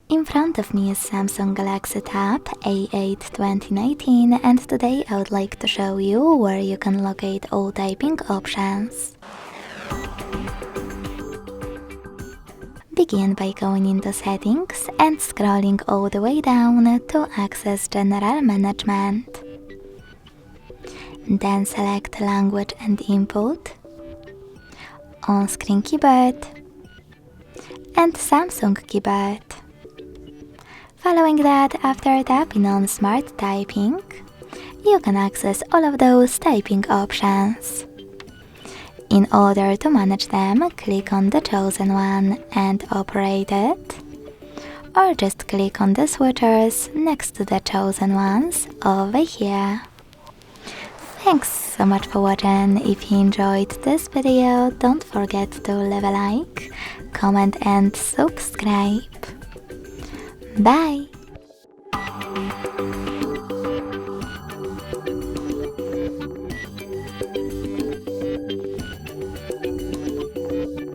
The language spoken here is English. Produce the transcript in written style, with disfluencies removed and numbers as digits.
In front of me is Samsung Galaxy Tab A8 2019, and today I would like to show you where you can locate all typing options. Begin by going into Settings and scrolling all the way down to access General Management. Then select Language and Input, On-Screen Keyboard, and Samsung Keyboard. Following that, after tapping on Smart Typing, you can access all of those typing options. In order to manage them, click on the chosen one and operate it, or just click on the switchers next to the chosen ones over here. Thanks so much for watching. If you enjoyed this video, don't forget to leave a like, comment and subscribe. Bye!